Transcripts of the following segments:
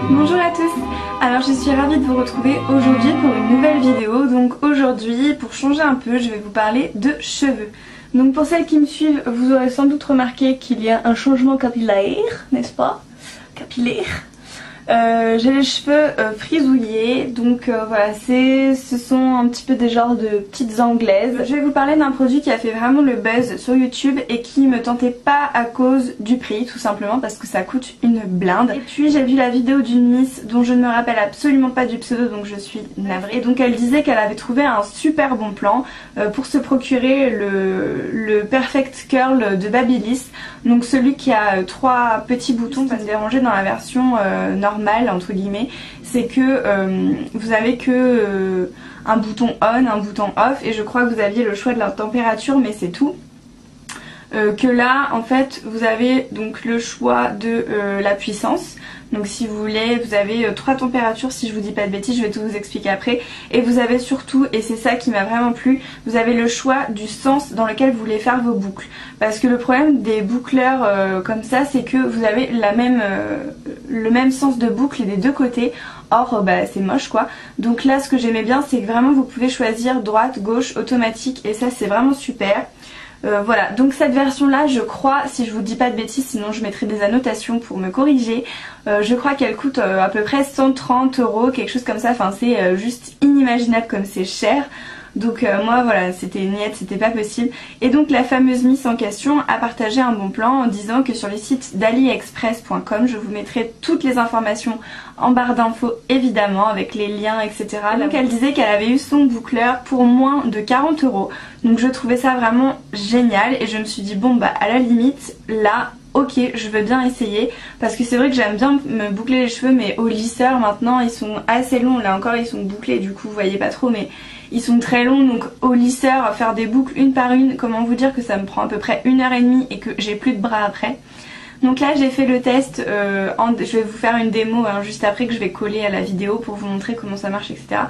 Bonjour à tous. Alors je suis ravie de vous retrouver aujourd'hui pour une nouvelle vidéo. Donc aujourd'hui, pour changer un peu, je vais vous parler de cheveux. Donc pour celles qui me suivent, vous aurez sans doute remarqué qu'il y a un changement capillaire, n'est-ce pas? Capillaire. J'ai les cheveux frisouillés, donc voilà, ce sont un petit peu des genres de petites anglaises. Je vais vous parler d'un produit qui a fait vraiment le buzz sur YouTube et qui me tentait pas à cause du prix, tout simplement parce que ça coûte une blinde. Et puis j'ai vu la vidéo d'une Miss dont je ne me rappelle absolument pas du pseudo, donc je suis navrée. Donc elle disait qu'elle avait trouvé un super bon plan pour se procurer le Perfect Curl de Babyliss, donc celui qui a 3 petits boutons. Ça me dérangeait dans la version normale entre guillemets, c'est que vous avez que un bouton on, un bouton off, et je crois que vous aviez le choix de la température, mais c'est tout. Que là en fait vous avez donc le choix de la puissance. Donc si vous voulez, vous avez 3 températures si je vous dis pas de bêtises, je vais tout vous expliquer après. Et vous avez surtout, et c'est ça qui m'a vraiment plu, vous avez le choix du sens dans lequel vous voulez faire vos boucles. Parce que le problème des boucleurs comme ça, c'est que vous avez le même sens de boucle des deux côtés. Or bah, c'est moche quoi. Donc là ce que j'aimais bien, c'est que vraiment vous pouvez choisir droite, gauche, automatique, et ça c'est vraiment super. Voilà, donc cette version là je crois, si je vous dis pas de bêtises, sinon je mettrai des annotations pour me corriger, je crois qu'elle coûte à peu près 130 €, quelque chose comme ça. Enfin c'est juste inimaginable comme c'est cher. Donc moi voilà, c'était niette, c'était pas possible. Et donc la fameuse Miss en question a partagé un bon plan en disant que sur le site d'aliexpress.com, je vous mettrai toutes les informations en barre d'infos évidemment, avec les liens etc. Donc elle disait qu'elle avait eu son boucleur pour moins de 40 €. Donc je trouvais ça vraiment génial et je me suis dit bon bah à la limite là ok, je veux bien essayer, parce que c'est vrai que j'aime bien me boucler les cheveux, mais au lisseur maintenant ils sont assez longs. Là encore ils sont bouclés, du coup vous voyez pas trop, mais ils sont très longs, donc au lisseur faire des boucles une par une, comment vous dire que ça me prend à peu près 1h30 et que j'ai plus de bras après. Donc là j'ai fait le test, je vais vous faire une démo hein, juste après, que je vais coller à la vidéo pour vous montrer comment ça marche etc.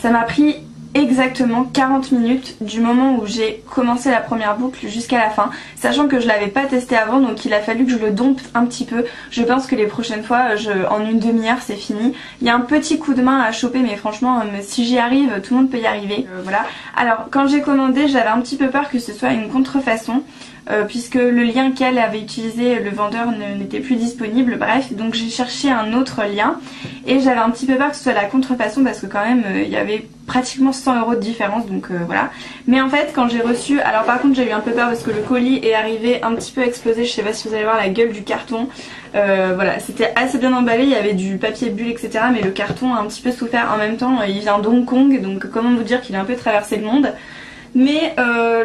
Ça m'a pris exactement 40 minutes du moment où j'ai commencé la première boucle jusqu'à la fin, sachant que je l'avais pas testé avant, donc il a fallu que je le dompte un petit peu. Je pense que les prochaines fois en une demi-heure c'est fini. Il y a un petit coup de main à choper, mais franchement si j'y arrive, tout le monde peut y arriver. Voilà. Alors quand j'ai commandé, j'avais un petit peu peur que ce soit une contrefaçon, puisque le lien qu'elle avait utilisé, le vendeur n'était plus disponible. Bref, donc j'ai cherché un autre lien et j'avais un petit peu peur que ce soit la contrefaçon, parce que quand même il y avait pratiquement 100 € de différence, donc voilà. Mais en fait quand j'ai reçu, alors par contre j'ai eu un peu peur parce que le colis est arrivé un petit peu explosé, je sais pas si vous allez voir la gueule du carton. Voilà, c'était assez bien emballé, il y avait du papier bulle etc, mais le carton a un petit peu souffert. En même temps il vient d'Hong Kong, donc comment vous dire qu'il a un peu traversé le monde. Mais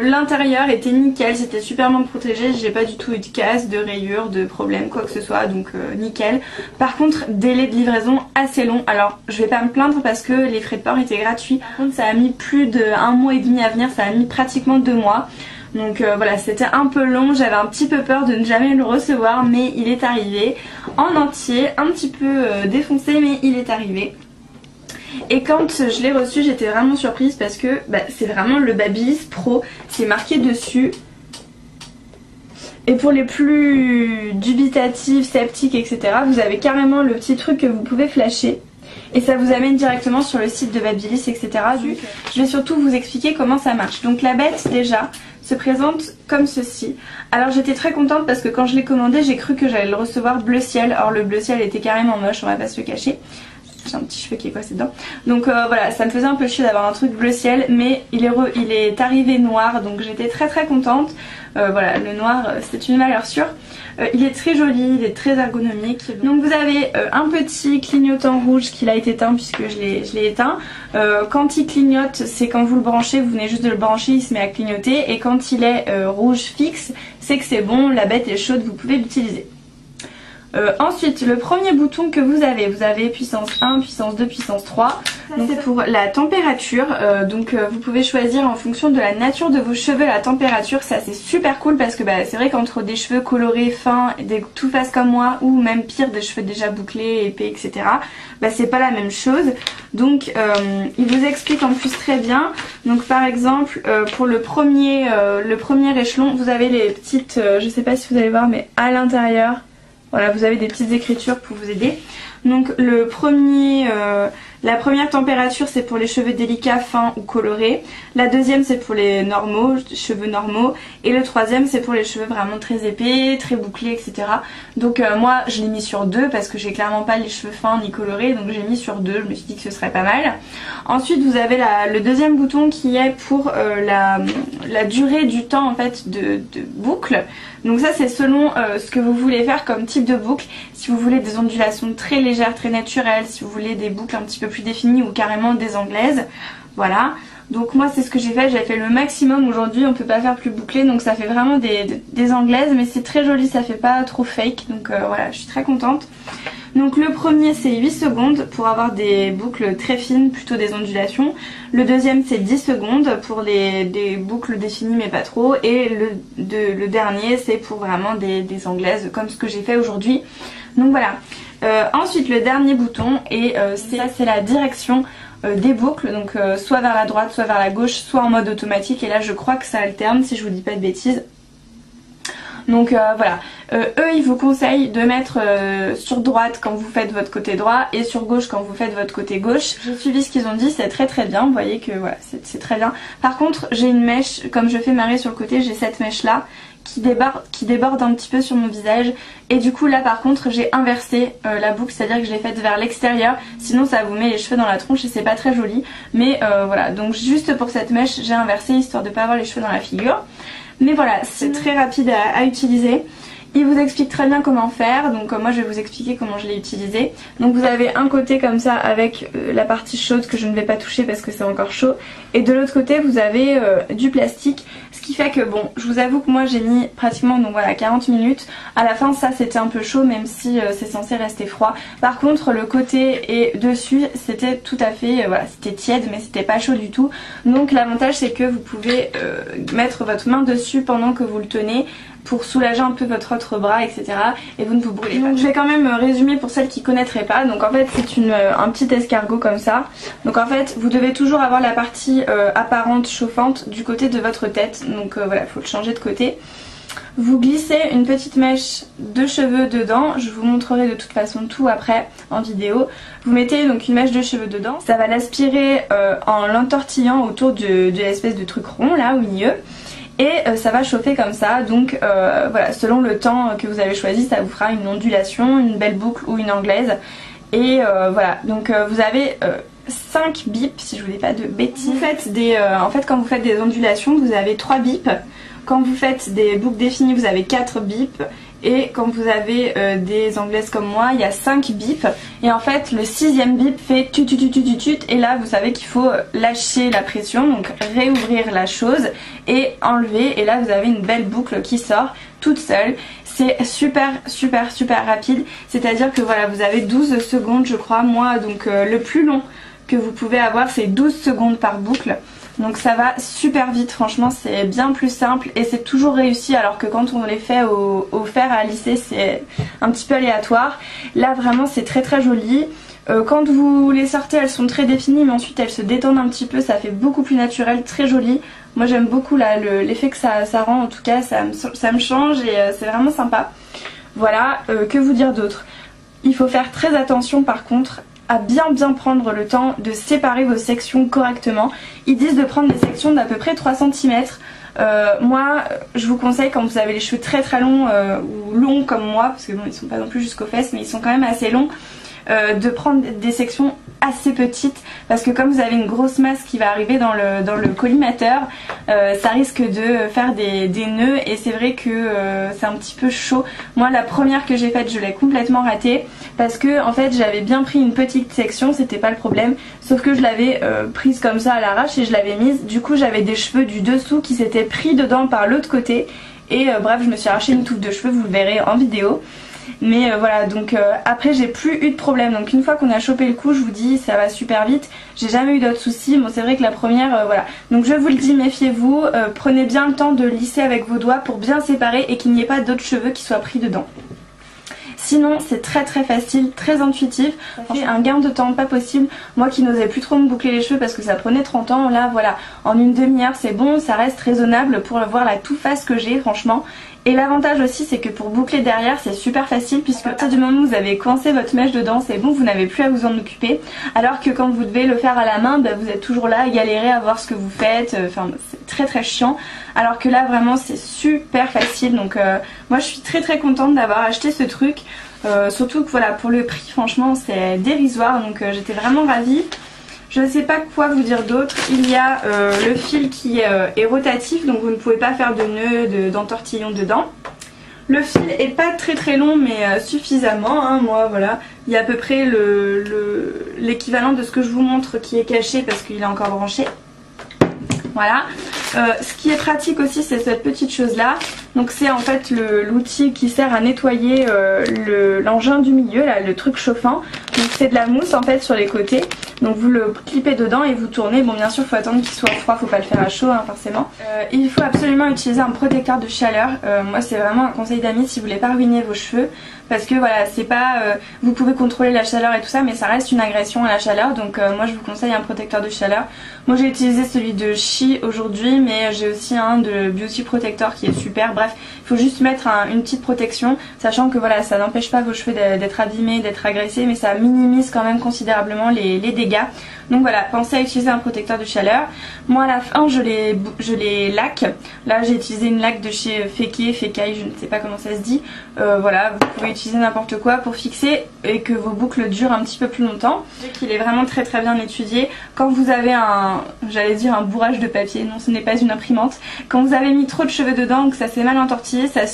l'intérieur était nickel, c'était superment protégé, j'ai pas du tout eu de casse, de rayures, de problème, quoi que ce soit, donc nickel. Par contre, délai de livraison assez long. Alors je vais pas me plaindre parce que les frais de port étaient gratuits. Par contre ça a mis plus d'1 mois et demi à venir, ça a mis pratiquement 2 mois. Donc voilà, c'était un peu long, j'avais un petit peu peur de ne jamais le recevoir, mais il est arrivé en entier, un petit peu défoncé, mais il est arrivé. Et quand je l'ai reçu, j'étais vraiment surprise parce que bah, c'est vraiment le Babyliss Pro, c'est marqué dessus. Et pour les plus dubitatifs, sceptiques etc, vous avez carrément le petit truc que vous pouvez flasher et ça vous amène directement sur le site de Babyliss etc. Donc, je vais surtout vous expliquer comment ça marche. Donc la bête déjà se présente comme ceci. Alors j'étais très contente parce que quand je l'ai commandé, j'ai cru que j'allais le recevoir bleu ciel. Or le bleu ciel était carrément moche, on va pas se le cacher. J'ai un petit cheveu qui est coincé dedans. Donc voilà, ça me faisait un peu chier d'avoir un truc bleu ciel, mais il est arrivé noir, donc j'étais très très contente. Voilà, le noir c'est une valeur sûre. Il est très joli, il est très ergonomique. Donc vous avez un petit clignotant rouge qu'il a été éteint puisque je l'ai éteint. Quand il clignote, c'est quand vous le branchez, vous venez juste de le brancher, il se met à clignoter. Et quand il est rouge fixe, c'est que c'est bon, la bête est chaude, vous pouvez l'utiliser. Ensuite, le premier bouton que vous avez puissance 1, puissance 2, puissance 3. Donc c'est pour la température, donc vous pouvez choisir en fonction de la nature de vos cheveux la température. Ça c'est super cool parce que bah, c'est vrai qu'entre des cheveux colorés, fins, des tout face comme moi, ou même pire des cheveux déjà bouclés, épais etc, bah, c'est pas la même chose. Donc il vous explique en plus très bien. Donc par exemple pour le premier échelon, vous avez les petites, je sais pas si vous allez voir, mais à l'intérieur Voilà, vous avez des petites écritures pour vous aider. Donc le premier, la première température c'est pour les cheveux délicats, fins ou colorés. La deuxième c'est pour les normaux, cheveux normaux. Et le troisième c'est pour les cheveux vraiment très épais, très bouclés, etc. Donc moi je l'ai mis sur 2 parce que j'ai clairement pas les cheveux fins ni colorés. Donc j'ai mis sur 2, je me suis dit que ce serait pas mal. Ensuite vous avez le deuxième bouton qui est pour la durée du temps en fait de boucle. Donc ça c'est selon ce que vous voulez faire comme type de boucle. Si vous voulez des ondulations très légères, très naturelles, si vous voulez des boucles un petit peu plus définies ou carrément des anglaises. Voilà. Donc moi c'est ce que j'ai fait le maximum aujourd'hui, on peut pas faire plus bouclé, donc ça fait vraiment des anglaises, mais c'est très joli, ça fait pas trop fake, donc voilà, je suis très contente. Donc le premier c'est 8 secondes pour avoir des boucles très fines, plutôt des ondulations. Le deuxième c'est 10 secondes pour des boucles définies mais pas trop. Et le dernier c'est pour vraiment des anglaises comme ce que j'ai fait aujourd'hui. Donc voilà. Ensuite le dernier bouton et c'est la direction des boucles, donc soit vers la droite, soit vers la gauche, soit en mode automatique. Et là je crois que ça alterne si je vous dis pas de bêtises. Donc voilà, eux ils vous conseillent de mettre sur droite quand vous faites votre côté droit et sur gauche quand vous faites votre côté gauche. J'ai suivi ce qu'ils ont dit, c'est très bien, vous voyez que voilà, c'est très bien. Par contre j'ai une mèche, comme je fais marrer sur le côté, j'ai cette mèche là qui déborde un petit peu sur mon visage. Et du coup là par contre j'ai inversé la boucle, c'est à dire que je l'ai faite vers l'extérieur, sinon ça vous met les cheveux dans la tronche et c'est pas très joli. Mais voilà, donc juste pour cette mèche j'ai inversé histoire de pas avoir les cheveux dans la figure. Mais voilà, c'est très rapide à utiliser. Il vous explique très bien comment faire, donc moi je vais vous expliquer comment je l'ai utilisé. Donc vous avez un côté comme ça avec la partie chaude que je ne vais pas toucher parce que c'est encore chaud. Et de l'autre côté vous avez du plastique, ce qui fait que bon, je vous avoue que moi j'ai mis pratiquement donc voilà 40 minutes. À la fin ça c'était un peu chaud même si c'est censé rester froid. Par contre le côté et dessus c'était tout à fait, voilà, c'était tiède mais c'était pas chaud du tout. Donc l'avantage c'est que vous pouvez mettre votre main dessus pendant que vous le tenez, pour soulager un peu votre autre bras, etc. Et vous ne vous brûlez pas. Donc je vais quand même résumer pour celles qui ne connaîtraient pas. Donc en fait c'est un petit escargot comme ça. Donc en fait vous devez toujours avoir la partie apparente chauffante du côté de votre tête. Donc voilà, il faut le changer de côté. Vous glissez une petite mèche de cheveux dedans, je vous montrerai de toute façon tout après en vidéo. Vous mettez donc une mèche de cheveux dedans, ça va l'aspirer en l'entortillant autour de l'espèce de truc rond là au milieu. Et ça va chauffer comme ça, donc voilà, selon le temps que vous avez choisi, ça vous fera une ondulation, une belle boucle ou une anglaise. Et voilà, donc vous avez 5 bips si je vous dis pas de bêtises. Vous faites en fait quand vous faites des ondulations, vous avez 3 bips. Quand vous faites des boucles définies, vous avez 4 bips. Et quand vous avez des anglaises comme moi, il y a 5 bips. Et en fait le 6e bip fait tut tut tut tut tut. Et là vous savez qu'il faut lâcher la pression, donc réouvrir la chose et enlever. Et là vous avez une belle boucle qui sort toute seule. C'est super rapide. C'est à dire que voilà, vous avez 12 secondes je crois. Moi donc le plus long que vous pouvez avoir c'est 12 secondes par boucle. Donc ça va super vite, franchement c'est bien plus simple et c'est toujours réussi, alors que quand on les fait au fer à lisser c'est un petit peu aléatoire. Là vraiment c'est très joli. Quand vous les sortez elles sont très définies mais ensuite elles se détendent un petit peu, ça fait beaucoup plus naturel, très joli. Moi j'aime beaucoup là l'effet que ça rend, en tout cas ça me change et c'est vraiment sympa. Voilà, que vous dire d'autre? Il faut faire très attention par contre à bien prendre le temps de séparer vos sections correctement. Ils disent de prendre des sections d'à peu près 3 cm. Moi je vous conseille quand vous avez les cheveux très longs ou longs comme moi, parce que bon ils sont pas non plus jusqu'aux fesses mais ils sont quand même assez longs, de prendre des sections assez petites, parce que comme vous avez une grosse masse qui va arriver dans le collimateur, ça risque de faire des nœuds et c'est vrai que c'est un petit peu chaud. Moi la première que j'ai faite je l'ai complètement ratée parce que en fait j'avais bien pris une petite section, c'était pas le problème, sauf que je l'avais prise comme ça à l'arrache et je l'avais mise, du coup j'avais des cheveux du dessous qui s'étaient pris dedans par l'autre côté et bref je me suis arraché une touffe de cheveux, vous le verrez en vidéo. Mais voilà, donc après j'ai plus eu de problème. Donc une fois qu'on a chopé le coup, je vous dis ça va super vite. J'ai jamais eu d'autres soucis. Bon c'est vrai que la première voilà. Donc je vous le dis, méfiez-vous, prenez bien le temps de lisser avec vos doigts pour bien séparer et qu'il n'y ait pas d'autres cheveux qui soient pris dedans. Sinon c'est très facile, très intuitif, ça fait un gain de temps pas possible. Moi qui n'osais plus trop me boucler les cheveux parce que ça prenait 30 ans, là voilà, en une demi-heure c'est bon, ça reste raisonnable pour voir la touffe face que j'ai franchement. Et l'avantage aussi c'est que pour boucler derrière c'est super facile, puisque à partir du moment où vous avez coincé votre mèche dedans c'est bon, vous n'avez plus à vous en occuper. Alors que quand vous devez le faire à la main, bah, vous êtes toujours là à galérer à voir ce que vous faites, enfin c'est très chiant. Alors que là vraiment c'est super facile, donc moi je suis très contente d'avoir acheté ce truc. Surtout que voilà, pour le prix franchement c'est dérisoire, donc j'étais vraiment ravie. Je ne sais pas quoi vous dire d'autre. Il y a le fil qui est rotatif, donc vous ne pouvez pas faire de nœuds, d'entortillons dedans. Le fil est pas très long mais suffisamment, hein. Moi voilà, il y a à peu près l'équivalent de ce que je vous montre qui est caché parce qu'il est encore branché. Voilà. Ce qui est pratique aussi c'est cette petite chose là. Donc c'est en fait l'outil qui sert à nettoyer l'engin du milieu, là, le truc chauffant. Donc c'est de la mousse en fait sur les côtés. Donc vous le clipez dedans et vous tournez. Bon bien sûr il faut attendre qu'il soit froid, faut pas le faire à chaud hein, forcément. Il faut absolument utiliser un protecteur de chaleur. Moi c'est vraiment un conseil d'amis si vous voulez pas ruiner vos cheveux. Parce que voilà, c'est pas... vous pouvez contrôler la chaleur et tout ça, mais ça reste une agression à la chaleur. Donc moi je vous conseille un protecteur de chaleur. Moi j'ai utilisé celui de Chi aujourd'hui, mais j'ai aussi un de Beauty Protector qui est super. Bref, il faut juste mettre une petite protection, sachant que voilà, ça n'empêche pas vos cheveux d'être abîmés, d'être agressés, mais ça minimise quand même considérablement les dégâts. Donc voilà, pensez à utiliser un protecteur de chaleur. Moi à la fin je les laque. Là j'ai utilisé une laque de chez Fekkai, je ne sais pas comment ça se dit. Voilà, vous pouvez utiliser n'importe quoi pour fixer et que vos boucles durent un petit peu plus longtemps. Il est vraiment très bien étudié. Quand vous avez j'allais dire un bourrage de papier, non ce n'est pas une imprimante. Quand vous avez mis trop de cheveux dedans, que ça s'est mal entortillé, ça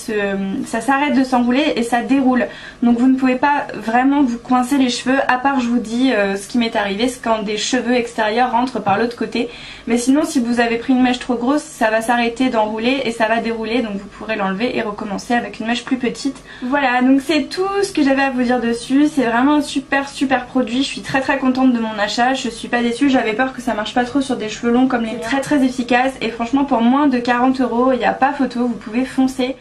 s'arrête de s'enrouler et ça déroule. Donc vous ne pouvez pas vraiment vous coincer les cheveux, à part je vous dis ce qui m'est arrivé, c'est quand des cheveux extérieurs rentrent par l'autre côté. Mais sinon si vous avez pris une mèche trop grosse, ça va s'arrêter d'enrouler et ça va dérouler, donc vous pourrez l'enlever et recommencer avec une mèche plus petite. Voilà, donc c'est tout ce que j'avais à vous dire dessus. C'est vraiment un super produit, je suis très contente de mon achat, je suis pas déçue. J'avais peur que ça marche pas trop sur des cheveux longs comme les miens. Très efficace et franchement pour moins de 40 €, il n'y a pas photo, vous pouvez foncer.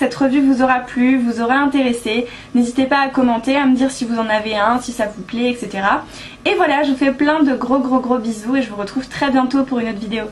cette revue vous aura plu, vous aura intéressé. N'hésitez pas à commenter, à me dire si vous en avez un, si ça vous plaît, etc. Et voilà, je vous fais plein de gros bisous et je vous retrouve très bientôt pour une autre vidéo.